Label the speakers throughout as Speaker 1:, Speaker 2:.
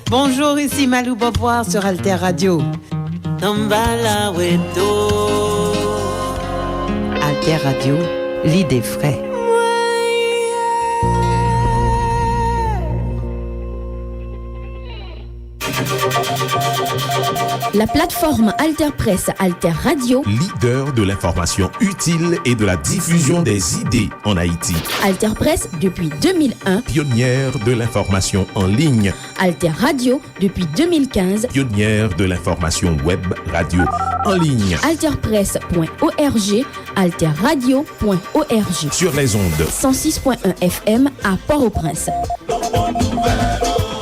Speaker 1: Bonjour, ici Malou Boboir sur Alter Radio. Alter Radio, l'idée frais.
Speaker 2: La plateforme Alter Press, Alter Radio,
Speaker 3: leader de l'information utile et de la diffusion des idées en Haïti.
Speaker 2: Alter Press depuis 2001,
Speaker 3: pionnière de l'information en ligne.
Speaker 2: Alter Radio depuis 2015,
Speaker 3: pionnière de l'information web radio en ligne.
Speaker 2: Alterpress.org, alterradio.org.
Speaker 3: Sur les ondes
Speaker 2: 106.1 FM à Port-au-Prince.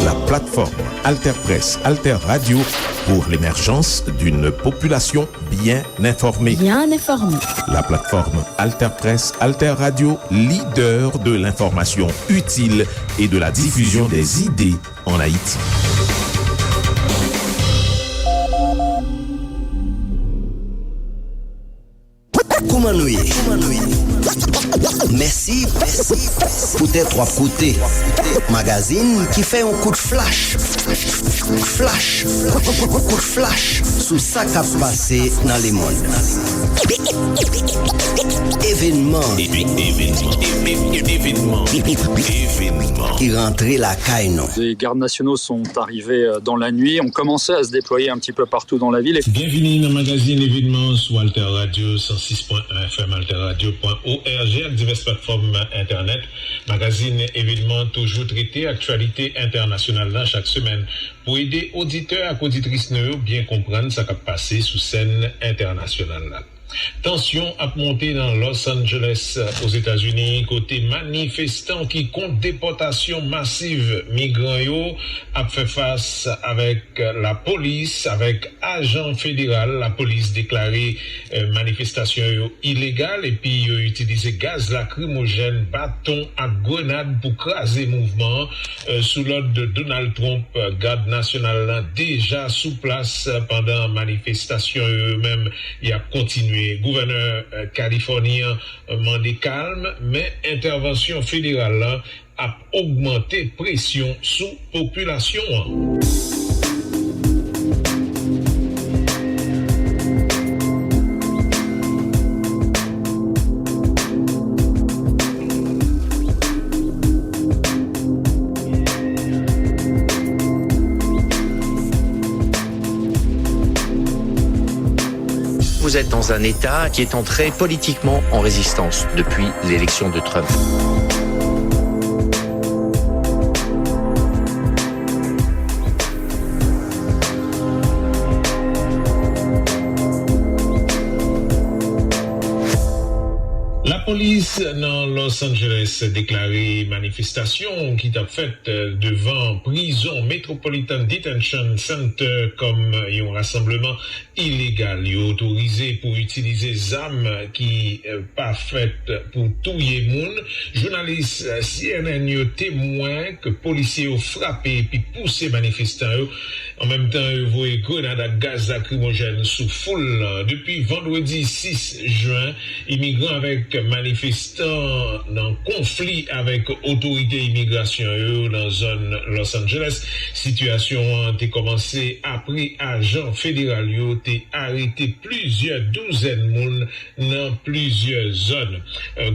Speaker 3: La plateforme Alter Press, Alter Radio pour l'émergence d'une population bien informée.
Speaker 2: Bien informée.
Speaker 3: La plateforme Alter Press, Alter Radio, leader de l'information utile et de la diffusion des idées en Haïti.
Speaker 4: Koumanouye. Merci pour tes trois côtés. Magazine qui fait un coup de flash. Coup de flash sous ça qui a passé dans le monde. Événement qui rentrait la caille.
Speaker 5: Les gardes nationaux sont arrivés dans la nuit, ont commencé à se déployer un petit peu partout dans la ville.
Speaker 6: Bienvenue dans le magazine événement sur Alter Radio 106.1 FM, alterradio.org avec diverses plateformes internet. Magazine événement toujours traité actualité internationale là chaque semaine pour aider auditeurs et auditrices bien comprendre ce qui a passé sous scène internationale là. Tension a monté dans Los Angeles aux États-Unis côté manifestants qui comptent déportation massive migrants yo a fait face avec la police avec agent fédéral. La police déclaré manifestation yo illégale et puis yo utilisé gaz lacrymogène, bâton à grenade pour craser mouvement sous l'ordre de Donald Trump. Garde nationale déjà sous place pendant manifestation eux-mêmes y a continué. Gouverneur californien mandé calme, mais intervention fédérale a augmenté pression sous population.
Speaker 7: Vous êtes dans un État qui est entré politiquement en résistance depuis l'élection de Trump.
Speaker 6: La police dans Los Angeles déclaré manifestation qui t'a fait devant prison Metropolitan Detention Center comme un rassemblement illégal. Il est autorisé pour utiliser armes qui pas faites pour tuer moun. Journaliste CNN yo témoin que policiers ont frappé puis poussé manifestants. En même temps, ils voyaient grenade à gaz lacrymogène sous foule. Depuis vendredi 6 juin, immigrants avec manifestants dans conflit avec autorité immigration dans zone Los Angeles. Situation a commencé après agent fédéral a arrêté plusieurs douzaines de monde dans plusieurs zones.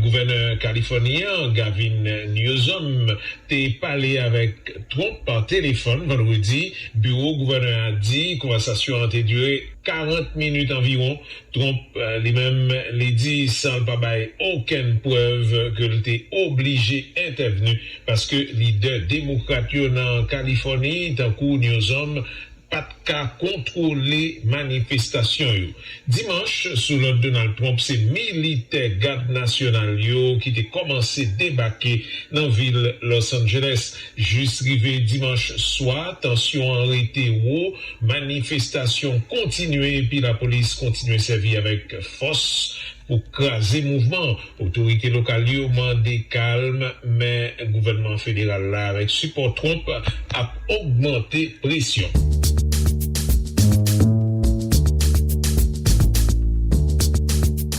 Speaker 6: Gouverneur californien Gavin Newsom t'est parlé avec Trump par téléphone vendredi. Bureau gouverneur a dit conversation a duré 40 minutes environ. Trump lui-même l'a dit sans pas bailler aucune preuve que il était obligé intervenir parce que leader démocrate en Californie tant que Newsom pas de cas contrôler manifestation yo. Dimanche sous l'ordre de Donald Trump c'est militaire garde national yo qui a commencé débarquer dans ville Los Angeles juste arrivé dimanche soir. Tension arrêté haut, manifestation continuée puis la police continue servir avec force pour craser mouvement. Autorité locale yo mandé calme, mais gouvernement fédéral là avec support Trump a augmenté pression.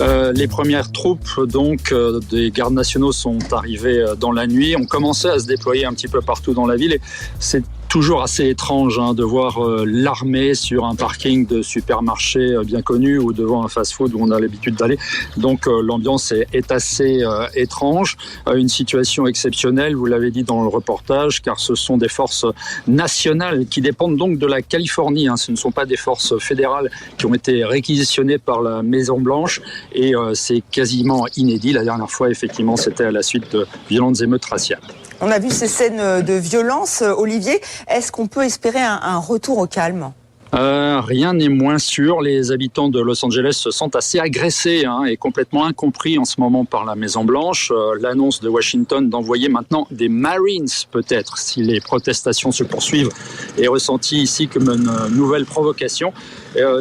Speaker 5: Les premières troupes donc des gardes nationaux sont arrivées dans la nuit, ont commencé à se déployer un petit peu partout dans la ville et c'est toujours assez étrange de voir l'armée sur un parking de supermarché bien connu ou devant un fast-food où on a l'habitude d'aller. Donc l'ambiance est assez étrange, une situation exceptionnelle, vous l'avez dit dans le reportage, car ce sont des forces nationales qui dépendent donc de la Californie. Ce ne sont pas des forces fédérales qui ont été réquisitionnées par la Maison-Blanche et c'est quasiment inédit. La dernière fois, effectivement, c'était à la suite de violentes émeutes raciales.
Speaker 8: On a vu ces scènes de violence. Olivier, est-ce qu'on peut espérer un retour au calme ?
Speaker 5: Rien n'est moins sûr. Les habitants de Los Angeles se sentent assez agressés et complètement incompris en ce moment par la Maison-Blanche. L'annonce de Washington d'envoyer maintenant des Marines, peut-être, si les protestations se poursuivent, est ressentie ici comme une nouvelle provocation.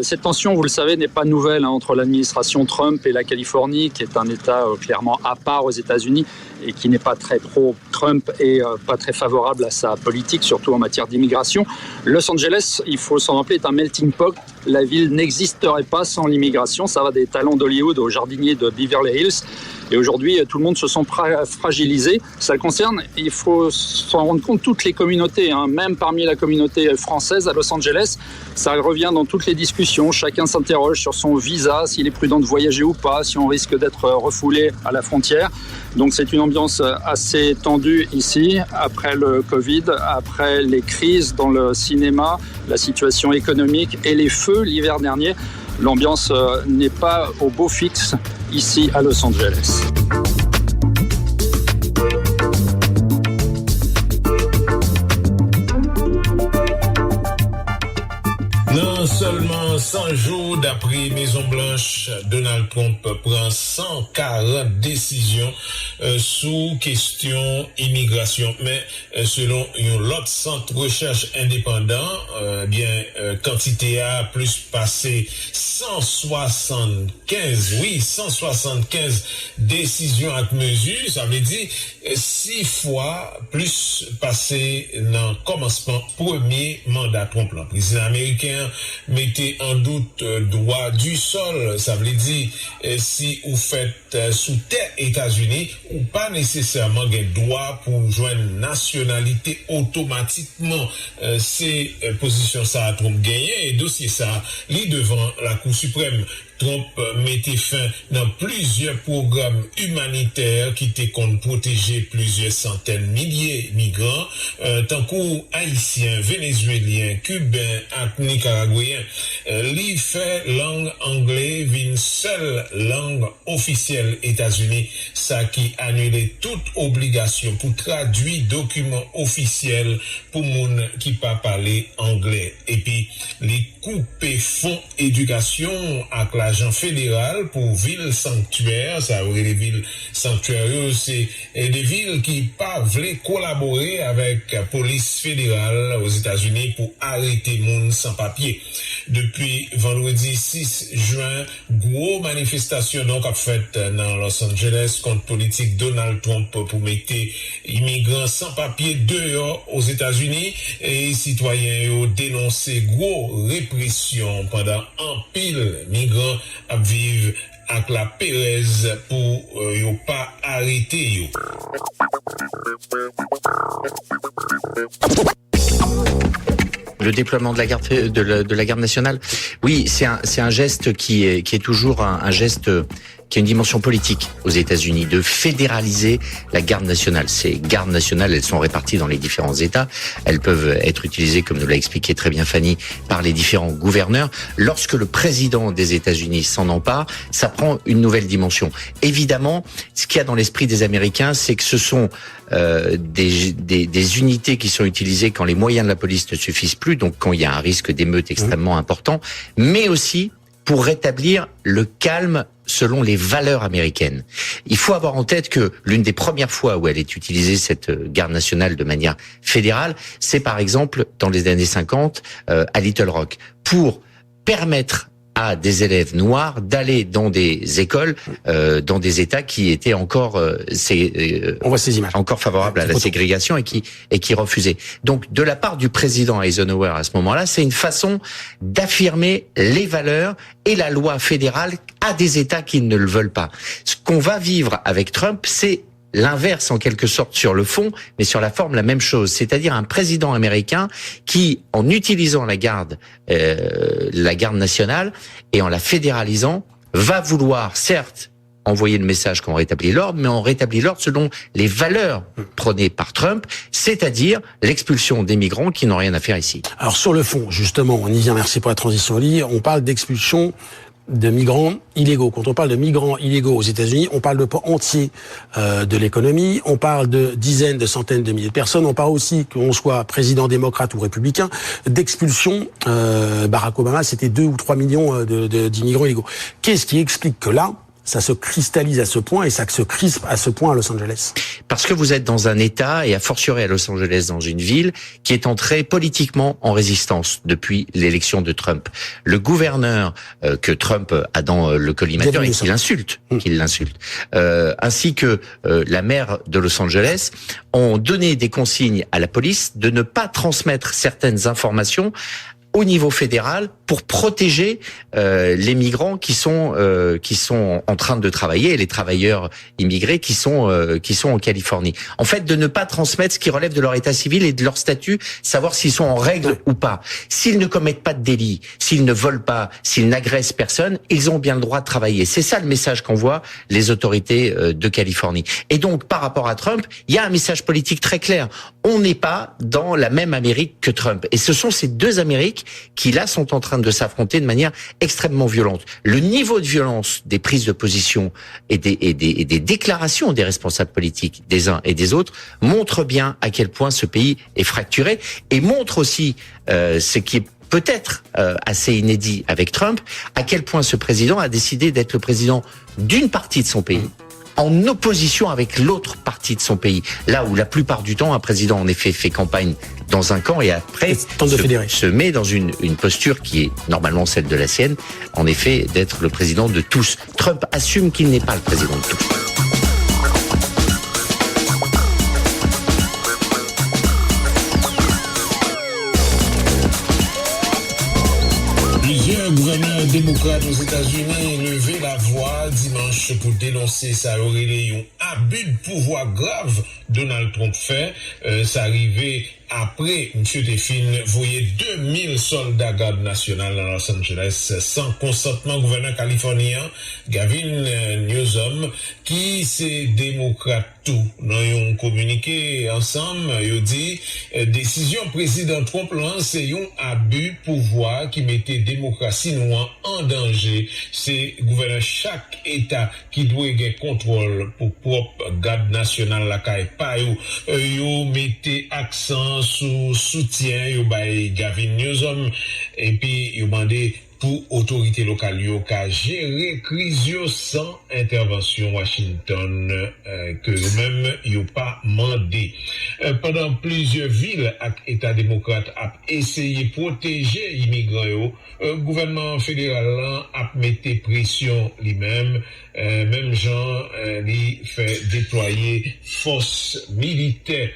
Speaker 5: Cette tension, vous le savez, n'est pas nouvelle entre l'administration Trump et la Californie, qui est un État clairement à part aux États-Unis et qui n'est pas très pro-Trump et pas très favorable à sa politique, surtout en matière d'immigration. Los Angeles, il faut s'en rappeler, est un melting pot. La ville n'existerait pas sans l'immigration. Ça va des talents d'Hollywood aux jardiniers de Beverly Hills. Et aujourd'hui, tout le monde se sent fragilisé. Ça concerne, il faut s'en rendre compte, toutes les communautés, même parmi la communauté française à Los Angeles. Ça revient dans toutes les discussions. Chacun s'interroge sur son visa, s'il est prudent de voyager ou pas, si on risque d'être refoulé à la frontière. Donc c'est une ambiance assez tendue ici, après le Covid, après les crises dans le cinéma, la situation économique et les feux l'hiver dernier. L'ambiance n'est pas au beau fixe ici à Los Angeles.
Speaker 6: Non seulement 100 jours d'après Maison-Blanche, Donald Trump prend 140 décisions sous question immigration. Mais selon l'autre centre recherche indépendant, quantité a plus passé 175 décisions à mesure. Ça veut dire 6 fois plus passé dans le commencement premier mandat Trump. Le président américain mettez en doute droit du sol, ça veut dire si vous faites sous terre États-Unis ou pas nécessairement des droits pour joindre nationalité automatiquement. Ces positions ça a Trump gagné et dossier ça lit devant la Cour suprême. Trump mettait fin dans plusieurs programmes humanitaires qui étaient contre protéger plusieurs centaines de milliers de migrants, tant qu'aux haïtiens, vénézuéliens, cubains et nicaraguayens. Li fait langue anglaise une seule langue officielle États-Unis, ça qui annulait toute obligation pour traduire documents officiels pour moun qui pas parler anglais. Et puis les couper fonds éducation à l'agent fédéral pour ville sanctuaire, ça aurait les villes sanctuaires, c'est des villes qui pas voulaient collaborer avec la police fédérale aux États-Unis pour arrêter moun sans papier. Depuis vendredi 6 juin, gros manifestation donc a fait dans Los Angeles contre politique Donald Trump pour mettre immigrants sans papier dehors aux États-Unis et citoyens ont dénoncé gros répression pendant un pile migrants à vivre avec la Pérez pour yo pas arrêter yo.
Speaker 7: Le déploiement de la garde de la garde nationale, oui, c'est un geste qui est toujours un geste qui a une dimension politique aux États-Unis, de fédéraliser la garde nationale. Ces gardes nationales, elles sont réparties dans les différents États. Elles peuvent être utilisées, comme nous l'a expliqué très bien Fanny, par les différents gouverneurs. Lorsque le président des États-Unis s'en empare, ça prend une nouvelle dimension. Évidemment, ce qu'il y a dans l'esprit des Américains, c'est que ce sont des unités qui sont utilisées quand les moyens de la police ne suffisent plus, donc quand il y a un risque d'émeute extrêmement important, mais aussi pour rétablir le calme selon les valeurs américaines. Il faut avoir en tête que l'une des premières fois où elle est utilisée, cette garde nationale, de manière fédérale, c'est par exemple dans les années 50 à Little Rock, pour permettre à des élèves noirs d'aller dans des écoles, dans des États qui étaient encore
Speaker 9: on voit ces images,
Speaker 7: encore favorables à la ségrégation et qui refusaient. Donc, de la part du président Eisenhower à ce moment-là, c'est une façon d'affirmer les valeurs et la loi fédérale à des États qui ne le veulent pas. Ce qu'on va vivre avec Trump, c'est l'inverse en quelque sorte sur le fond, mais sur la forme la même chose. C'est-à-dire un président américain qui, en utilisant la garde nationale et en la fédéralisant, va vouloir certes envoyer le message qu'on rétablit l'ordre, mais on rétablit l'ordre selon les valeurs prônées par Trump, c'est-à-dire l'expulsion des migrants qui n'ont rien à faire ici.
Speaker 9: Alors sur le fond, justement, on y vient, merci pour la transition, Oli, on parle d'expulsion de migrants illégaux. Quand on parle de migrants illégaux aux États-Unis, on parle de pans entiers de l'économie, on parle de dizaines, de centaines de milliers de personnes, on parle aussi, qu'on soit président démocrate ou républicain, d'expulsion. Barack Obama, c'était 2 ou 3 millions d'immigrants illégaux. Qu'est-ce qui explique que là, ça se cristallise à ce point et ça se crispe à ce point à Los Angeles?
Speaker 7: Parce que vous êtes dans un État, et a fortiori à Los Angeles, dans une ville, qui est entrée politiquement en résistance depuis l'élection de Trump. Le gouverneur que Trump a dans le collimateur et qu'il l'insulte, ainsi que la maire de Los Angeles, ont donné des consignes à la police de ne pas transmettre certaines informations au niveau fédéral pour protéger les migrants qui sont en train de travailler et les travailleurs immigrés qui sont en Californie. En fait, de ne pas transmettre ce qui relève de leur état civil et de leur statut, savoir s'ils sont en règle ou pas. S'ils ne commettent pas de délit, s'ils ne volent pas, s'ils n'agressent personne, ils ont bien le droit de travailler. C'est ça le message qu'envoient les autorités de Californie. Et donc, par rapport à Trump, il y a un message politique très clair. On n'est pas dans la même Amérique que Trump. Et ce sont ces deux Amériques qui, là, sont en train de s'affronter de manière extrêmement violente. Le niveau de violence des prises de position et des déclarations des responsables politiques des uns et des autres montre bien à quel point ce pays est fracturé et montre aussi ce qui est peut-être assez inédit avec Trump, à quel point ce président a décidé d'être le président d'une partie de son pays, en opposition avec l'autre partie de son pays. Là où la plupart du temps, un président en effet fait campagne dans un camp et après se met dans une posture qui est normalement celle de la sienne, en effet d'être le président de tous. Trump assume qu'il n'est pas le président de tous.
Speaker 6: Plusieurs gouverneurs démocrates aux États-Unis levé la voix dimanche pour dénoncer sa aurélie un abus de pouvoir grave Donald Trump fait. Ça arrivait après M. Teffin voyait 2000 soldats garde nationale dans Los Angeles sans consentement gouverneur californien Gavin Newsom qui c'est démocrate tout. Dans un communiqué ensemble, il dit décision président Trump lance c'est un abus pouvoir qui mettait démocratie noire en danger. C'est gouverneur chaque État qui doit avoir contrôle pour propre garde nationale la caille pas yo mettez accent sous soutien yo bay Gavin Newsom et puis yo mandé pour autorité locale yo ka gérer crise yo sans intervention Washington que même yo pas mandé. Pendant plusieurs villes et États démocrates a essayé protéger immigrants yo, gouvernement fédéral a metté pression lui-même même gens li fait déployer force militaire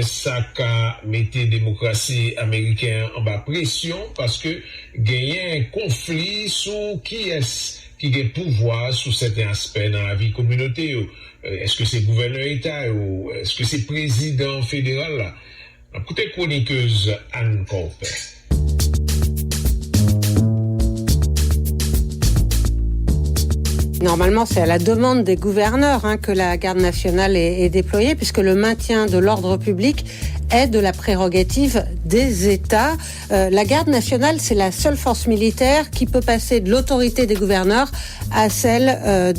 Speaker 6: ça qu'a metté démocratie américaine en bas pression parce que gagner un conflit sur qui est qui a pouvoir sur certains aspects dans la vie communautaire. Est-ce que c'est gouverneur État ou est-ce que c'est président fédéral là? Écoutez chroniqueuse Anne Corpet.
Speaker 10: Normalement, c'est à la demande des gouverneurs que la garde nationale est déployée, puisque le maintien de l'ordre public est de la prérogative des États. La garde nationale, c'est la seule force militaire qui peut passer de l'autorité des gouverneurs à celle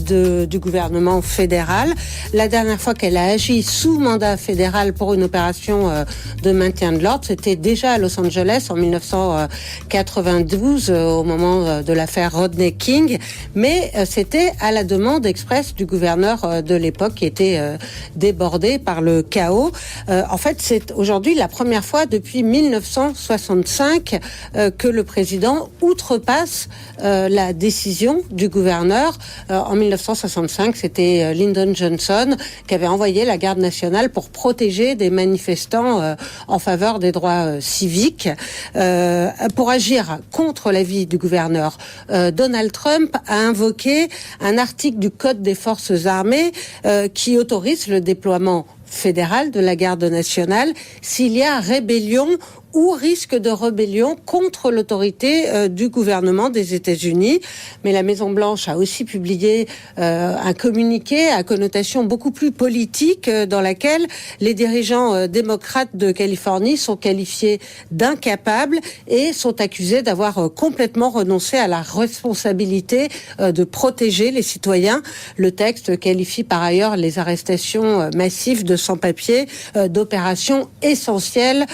Speaker 10: du gouvernement fédéral. La dernière fois qu'elle a agi sous mandat fédéral pour une opération de maintien de l'ordre, c'était déjà à Los Angeles en 1992, au moment de l'affaire Rodney King, mais c'était à la demande expresse du gouverneur de l'époque qui était débordé par le chaos. En fait, c'est aujourd'hui la première fois depuis 1965 que le président outrepasse la décision du gouverneur. En 1965, c'était Lyndon Johnson qui avait envoyé la garde nationale pour protéger des manifestants en faveur des droits civiques. Pour agir contre l'avis du gouverneur, Donald Trump a invoqué un article du Code des forces armées qui autorise le déploiement fédéral de la garde nationale s'il y a rébellion ou risque de rébellion contre l'autorité du gouvernement des États-Unis. Mais la Maison-Blanche a aussi publié un communiqué à connotation beaucoup plus politique dans laquelle les dirigeants démocrates de Californie sont qualifiés d'incapables et sont accusés d'avoir complètement renoncé à la responsabilité de protéger les citoyens. Le texte qualifie par ailleurs les arrestations massives de sans-papiers d'opérations essentielles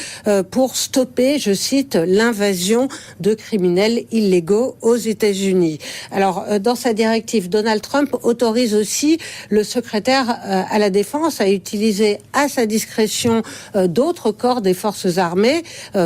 Speaker 10: pour stopper, je cite, l'invasion de criminels illégaux aux États-Unis. Alors, dans sa directive, Donald Trump autorise aussi le secrétaire à la Défense à utiliser à sa discrétion d'autres corps des forces armées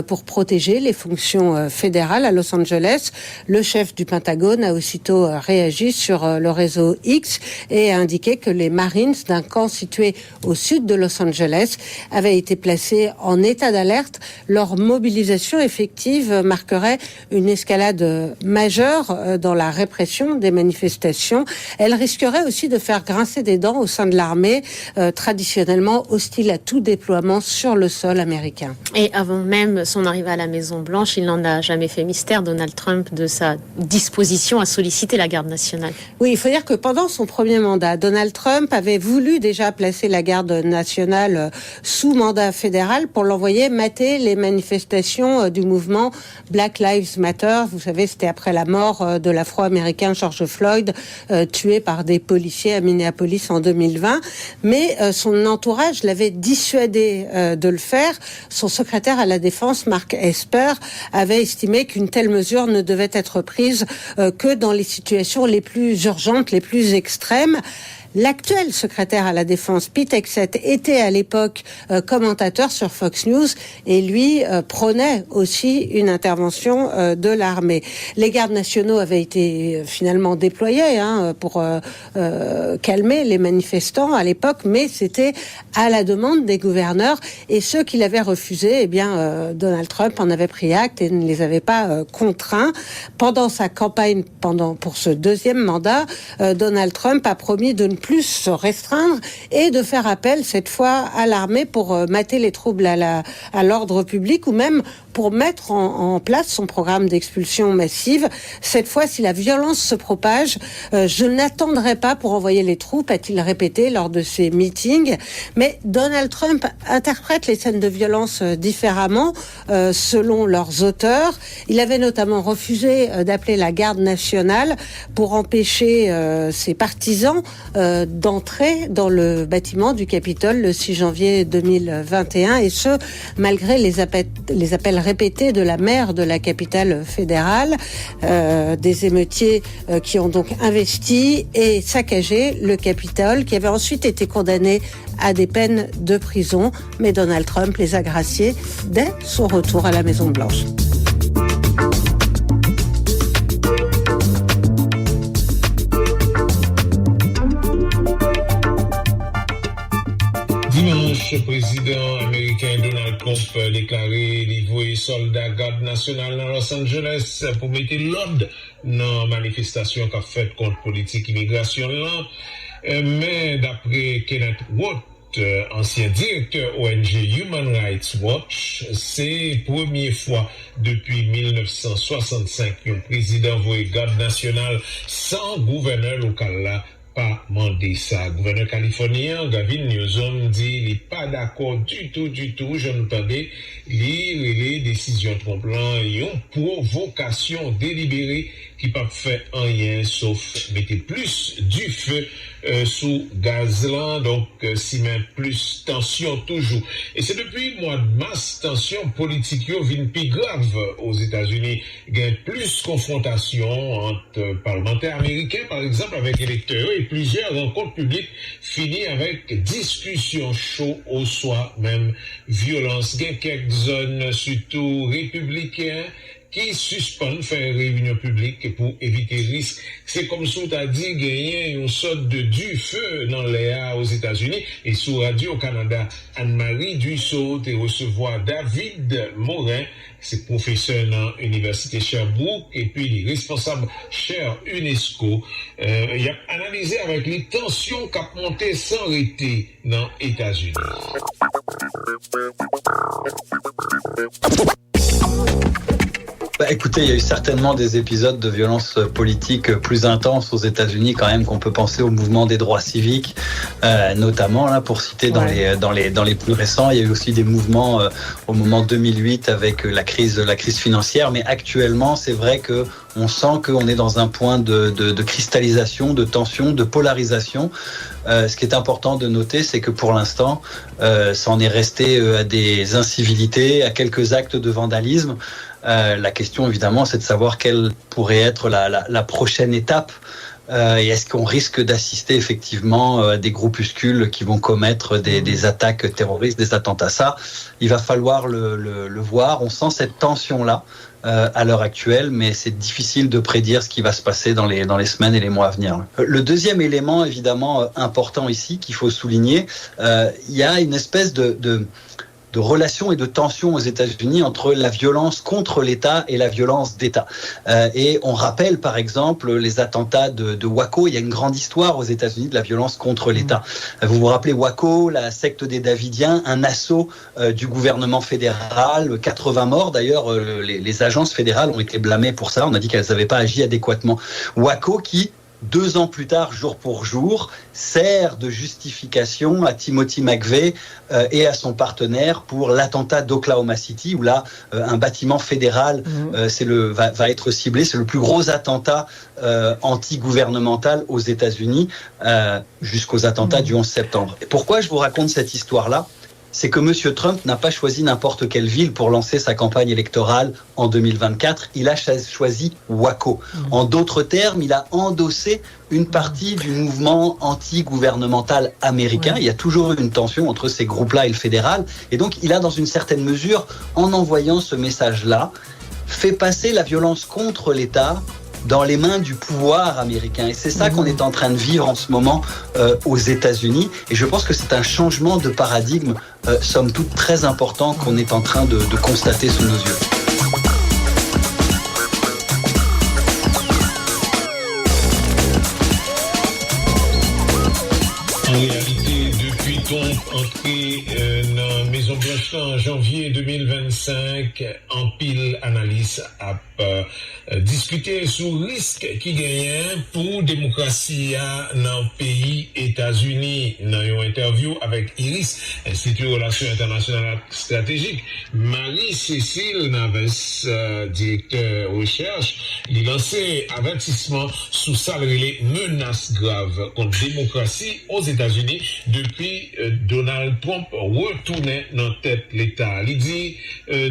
Speaker 10: pour protéger les fonctions fédérales à Los Angeles. Le chef du Pentagone a aussitôt réagi sur le réseau X et a indiqué que les Marines d'un camp situé au sud de Los Angeles avaient été placés en état d'alerte. Leur mobilisation effective marquerait une escalade majeure dans la répression des manifestations. Elle risquerait aussi de faire grincer des dents au sein de l'armée, traditionnellement hostile à tout déploiement sur le sol américain.
Speaker 11: Et avant même son arrivée à la Maison-Blanche, il n'en a jamais fait mystère, Donald Trump, de sa disposition à solliciter la garde nationale.
Speaker 10: Oui, il faut dire que pendant son premier mandat, Donald Trump avait voulu déjà placer la garde nationale sous mandat fédéral pour l'envoyer mater les manifestations du mouvement Black Lives Matter. Vous savez, c'était après la mort de l'Afro-Américain George Floyd, tué par des policiers à Minneapolis en 2020. Mais son entourage l'avait dissuadé de le faire. Son secrétaire à la Défense, Mark Esper, avait estimé qu'une telle mesure ne devait être prise que dans les situations les plus urgentes, les plus extrêmes. L'actuel secrétaire à la Défense, Pete Hegseth, était à l'époque commentateur sur Fox News et lui prônait aussi une intervention de l'armée. Les gardes nationaux avaient été finalement déployés pour calmer les manifestants à l'époque, mais c'était à la demande des gouverneurs et ceux qui l'avaient refusé, Donald Trump en avait pris acte et ne les avait pas contraints. Pendant sa campagne, pour ce deuxième mandat, Donald Trump a promis de ne plus se restreindre et de faire appel cette fois à l'armée pour mater les troubles à l'ordre public ou même pour mettre en place son programme d'expulsion massive. Cette fois, si la violence se propage, je n'attendrai pas pour envoyer les troupes, a-t-il répété lors de ses meetings. Mais Donald Trump interprète les scènes de violence différemment selon leurs auteurs. Il avait notamment refusé d'appeler la garde nationale pour empêcher ses partisans d'entrer dans le bâtiment du Capitole le 6 janvier 2021 et ce, malgré les appels répétés de la maire de la capitale fédérale, des émeutiers qui ont donc investi et saccagé le Capitole, qui avait ensuite été condamné à des peines de prison. Mais Donald Trump les a graciés dès son retour à la Maison-Blanche.
Speaker 6: Dimanche, le président américain Donald Trump déclaré livrer soldats garde nationale dans Los Angeles pour mettre l'ordre dans la manifestation qu'a faite contre politique immigration là. Mais d'après Kenneth Roth, ancien directeur ONG Human Rights Watch, c'est la première fois depuis 1965 qu'un président voit garde nationale sans gouverneur local là pas mandé ça. Gouverneur californien Gavin Newsom dit il n'est pas d'accord du tout. Je n'entendais lire les décisions Trump là, une provocation délibérée qui pas fait rien sauf mettre plus du feu sous gaz là, donc si met plus tension toujours. Et c'est depuis le mois de mars, tension politique vient plus grave aux États-Unis. Il y a plus confrontation entre parlementaires américains, par exemple, avec électeurs, et plusieurs rencontres publiques finies avec discussions chaudes au soir, même violence. Il y a quelques zones, surtout républicaines, qui suspendent faire réunion publique pour éviter risque. C'est comme ça, tu as dit, gagner une sorte de du feu dans l'air aux États-Unis. Et sur Radio Canada, Anne-Marie Dussault et recevoir David Morin, c'est professeur dans l'Université Sherbrooke et puis responsable chaire UNESCO. Il a analysé avec les tensions qui ont monté sans arrêter dans les États-Unis.
Speaker 12: Écoutez, il y a eu certainement des épisodes de violence politique plus intenses aux États-Unis quand même, qu'on peut penser au mouvement des droits civiques, notamment là pour citer dans les plus récents. Il y a eu aussi des mouvements au moment 2008 avec la crise financière, mais actuellement c'est vrai que on sent qu'on est dans un point de cristallisation, de tension, de polarisation. Ce qui est important de noter, c'est que pour l'instant, ça en est resté à des incivilités, à quelques actes de vandalisme. La question, évidemment, c'est de savoir quelle pourrait être la prochaine étape. Et est-ce qu'on risque d'assister effectivement à des groupuscules qui vont commettre des attaques terroristes, des attentats? Ça, il va falloir le voir. On sent cette tension-là à l'heure actuelle, mais c'est difficile de prédire ce qui va se passer dans les semaines et les mois à venir. Le deuxième élément, évidemment, important ici, qu'il faut souligner, il y a une espèce de relations et de tensions aux États-Unis entre la violence contre l'État et la violence d'État. Et on rappelle par exemple les attentats de Waco. Il y a une grande histoire aux États-Unis de la violence contre l'État. Vous vous rappelez Waco, la secte des Davidiens, un assaut du gouvernement fédéral, 80 morts. D'ailleurs, les agences fédérales ont été blâmées pour ça. On a dit qu'elles n'avaient pas agi adéquatement. Waco qui, 2 ans plus tard, jour pour jour, sert de justification à Timothy McVeigh et à son partenaire pour l'attentat d'Oklahoma City, où là, un bâtiment fédéral va être ciblé. C'est le plus gros attentat anti-gouvernemental aux États-Unis jusqu'aux attentats du 11 septembre. Et pourquoi je vous raconte cette histoire-là ? C'est que M. Trump n'a pas choisi n'importe quelle ville pour lancer sa campagne électorale en 2024. Il a choisi Waco. En d'autres termes, il a endossé une partie du mouvement anti-gouvernemental américain. Il y a toujours eu une tension entre ces groupes-là et le fédéral. Et donc, il a, dans une certaine mesure, en envoyant ce message-là, fait passer la violence contre l'État dans les mains du pouvoir américain. Et c'est ça qu'on est en train de vivre en ce moment aux États-Unis. Et je pense que c'est un changement de paradigme, somme toute très important, qu'on est en train de constater sous nos yeux.
Speaker 6: En réalité, depuis Trump entré dans Maison Blanche en janvier 2025, en pile analyse a discuté sur risque qui gagne pour démocratie dans le pays États-Unis. Dans une interview avec Iris, Institut de Relations Internationales Stratégiques, Marie-Cécile Naves, directeur recherche, il a lancé avertissement sous ça les menaces graves contre la démocratie aux États-Unis depuis Donald Trump retournait dans tête l'État. Il dit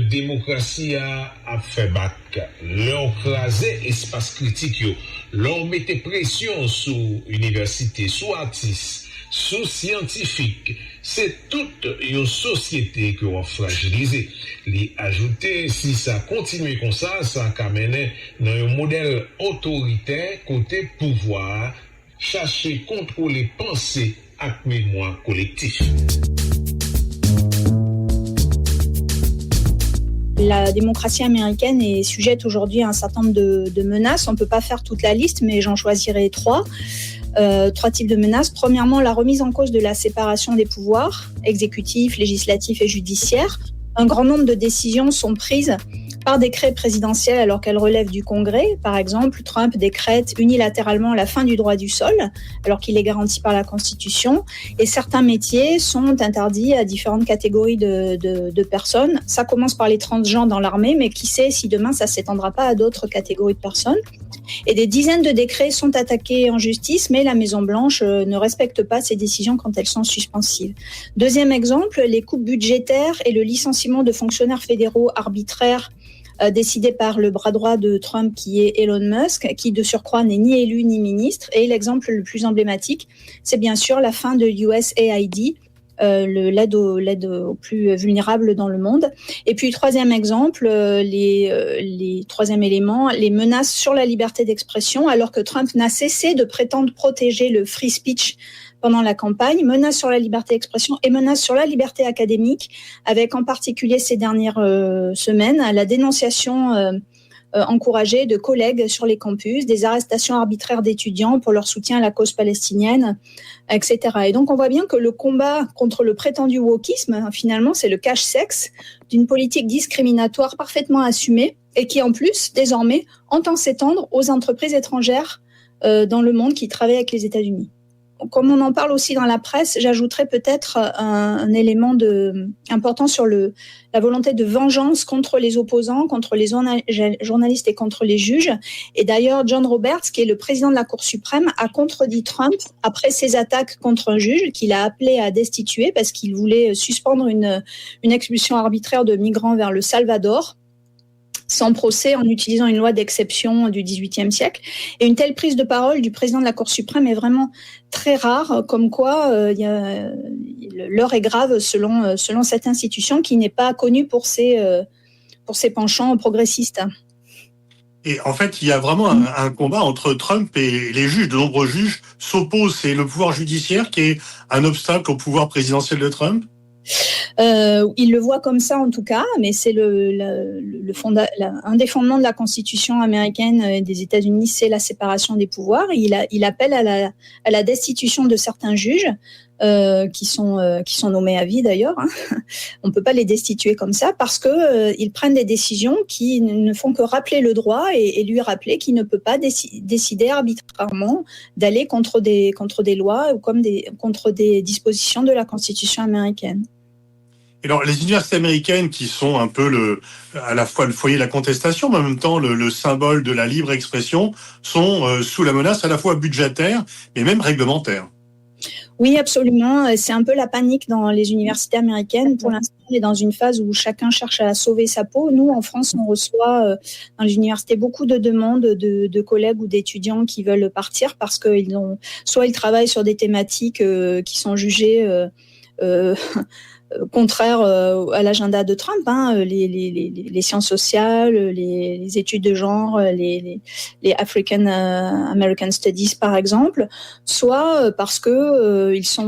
Speaker 6: démocratie a fait bac. Leur crasé espace critique, leur mettait pression sous université, sous artistes, sous scientifiques. C'est toute une société qui a fragilisé. Les ajouter, si ça continue comme ça a mené dans un modèle autoritaire côté pouvoir, chercher contrôler pensée avec mémoire collectif.
Speaker 13: La démocratie américaine est sujette aujourd'hui à un certain nombre de menaces. On ne peut pas faire toute la liste, mais j'en choisirai 3. 3 types de menaces. Premièrement, la remise en cause de la séparation des pouvoirs, exécutifs, législatifs et judiciaires. Un grand nombre de décisions sont prises par décret présidentiel alors qu'elles relèvent du Congrès. Par exemple, Trump décrète unilatéralement la fin du droit du sol alors qu'il est garanti par la Constitution. Et certains métiers sont interdits à différentes catégories de personnes. Ça commence par les transgenres dans l'armée, mais qui sait si demain ça ne s'étendra pas à d'autres catégories de personnes. Et des dizaines de décrets sont attaqués en justice, mais la Maison-Blanche ne respecte pas ces décisions quand elles sont suspensives. Deuxième exemple, les coupes budgétaires et le licenciement de fonctionnaires fédéraux arbitraires décidé par le bras droit de Trump qui est Elon Musk, qui de surcroît n'est ni élu ni ministre. Et l'exemple le plus emblématique, c'est bien sûr la fin de USAID, l'aide aux plus vulnérables dans le monde. Et puis troisième exemple, troisième élément, les menaces sur la liberté d'expression, alors que Trump n'a cessé de prétendre protéger le free speech pendant la campagne, menaces sur la liberté d'expression et menaces sur la liberté académique, avec en particulier ces dernières semaines la dénonciation encouragée de collègues sur les campus, des arrestations arbitraires d'étudiants pour leur soutien à la cause palestinienne, etc. Et donc on voit bien que le combat contre le prétendu wokisme, finalement, c'est le cache-sexe d'une politique discriminatoire parfaitement assumée et qui en plus, désormais, entend s'étendre aux entreprises étrangères dans le monde qui travaillent avec les États-Unis. Comme on en parle aussi dans la presse, j'ajouterais peut-être un élément important sur la volonté de vengeance contre les opposants, contre les journalistes et contre les juges. Et d'ailleurs, John Roberts, qui est le président de la Cour suprême, a contredit Trump après ses attaques contre un juge qu'il a appelé à destituer parce qu'il voulait suspendre une expulsion arbitraire de migrants vers le Salvador, sans procès, en utilisant une loi d'exception du XVIIIe siècle. Et une telle prise de parole du président de la Cour suprême est vraiment très rare, comme quoi l'heure est grave selon cette institution qui n'est pas connue pour ses penchants progressistes.
Speaker 14: Et en fait, il y a vraiment un combat entre Trump et les juges. De nombreux juges s'opposent. C'est le pouvoir judiciaire qui est un obstacle au pouvoir présidentiel de Trump ?
Speaker 13: Il le voit comme ça en tout cas, mais c'est un des fondements de la Constitution américaine des États-Unis, c'est la séparation des pouvoirs. Il appelle à la destitution de certains juges qui sont nommés à vie d'ailleurs. On peut pas les destituer comme ça parce que ils prennent des décisions qui ne font que rappeler le droit et lui rappeler qu'il ne peut pas décider arbitrairement d'aller contre des lois ou contre des dispositions de la Constitution américaine.
Speaker 14: Alors, les universités américaines qui sont un peu à la fois le foyer de la contestation, mais en même temps le symbole de la libre expression, sont sous la menace à la fois budgétaire et même réglementaire.
Speaker 13: Oui, absolument. C'est un peu la panique dans les universités américaines. Pour l'instant, on est dans une phase où chacun cherche à sauver sa peau. Nous, en France, on reçoit dans les universités beaucoup de demandes de collègues ou d'étudiants qui veulent partir parce qu'ils soit ils travaillent sur des thématiques qui sont jugées contraire à l'agenda de Trump, les sciences sociales, les études de genre, les African American Studies par exemple, soit parce que ils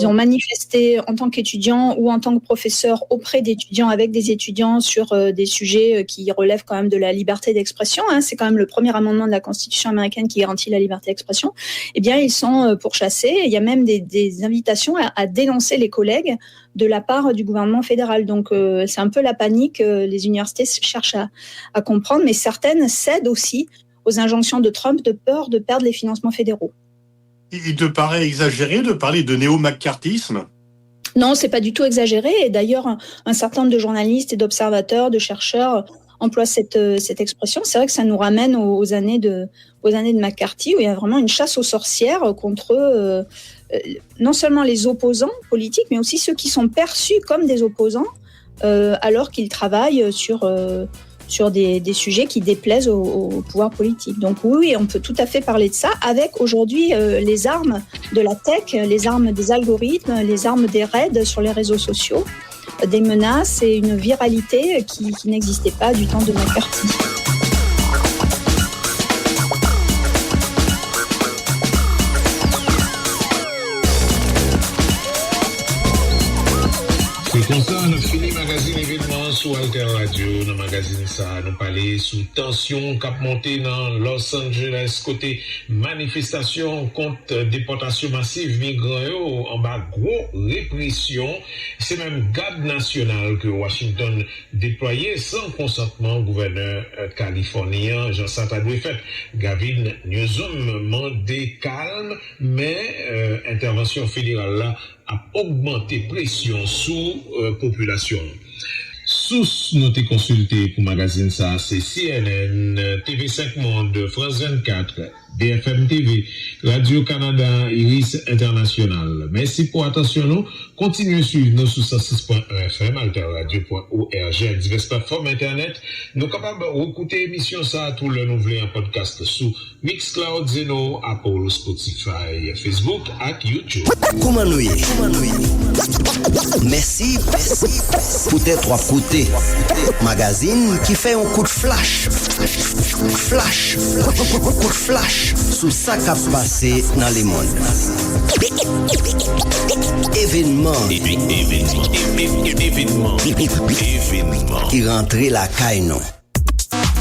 Speaker 13: ont manifesté en tant qu'étudiants ou en tant que professeurs auprès d'étudiants avec des étudiants sur des sujets qui relèvent quand même de la liberté d'expression. C'est quand même le premier amendement de la Constitution américaine qui garantit la liberté d'expression. Eh bien, ils sont pourchassés. Il y a même des invitations à dénoncer les collègues de la part du gouvernement fédéral. Donc, c'est un peu la panique. Les universités cherchent à comprendre, mais certaines cèdent aussi aux injonctions de Trump de peur de perdre les financements fédéraux.
Speaker 14: Il te paraît exagéré de parler de néo-maccarthyisme ?
Speaker 13: Non, c'est pas du tout exagéré. Et d'ailleurs, un certain nombre de journalistes et d'observateurs, de chercheurs emploient cette expression. C'est vrai que ça nous ramène aux années de McCarthy, où il y a vraiment une chasse aux sorcières contre non seulement les opposants politiques, mais aussi ceux qui sont perçus comme des opposants, alors qu'ils travaillent sur des sujets qui déplaisent au pouvoir politique. Donc oui, on peut tout à fait parler de ça, avec aujourd'hui les armes de la tech, les armes des algorithmes, les armes des raids sur les réseaux sociaux, des menaces et une viralité qui n'existait pas du temps de McCarthy.
Speaker 6: C'est comme ça, nous finit magazine événement sur Alter Radio. Dans magazine ça, nous parler sous tension cap monté dans Los Angeles côté manifestation contre déportation massive migrants en bas gros répression. C'est même garde nationale que Washington déployé sans consentement gouverneur californien Jean-Santa Doué-Fait. Gavin Newsom mandé calme, mais intervention fédérale là a augmenté pression sous population. Source nous t'ai consulté pour magazine ça, c'est CNN, TV5 Monde, France 24, BFM TV, Radio-Canada, Iris International. Merci pour attention nous. Continuez à suivre nous sur 106.1 FM, alterradio.org, et diverses plateformes internet. Nous sommes capables d'écouter l'émission ça, tout le nouvel en podcast sur Mixcloud, Zeno, Apple, Spotify, Facebook et YouTube.
Speaker 4: Comment nous y est? Merci pour tes trois côtés. Magazine qui fait un coup de flash. Coup de flash sur ça qui a passé dans le monde. Événement qui rentrait la caille non.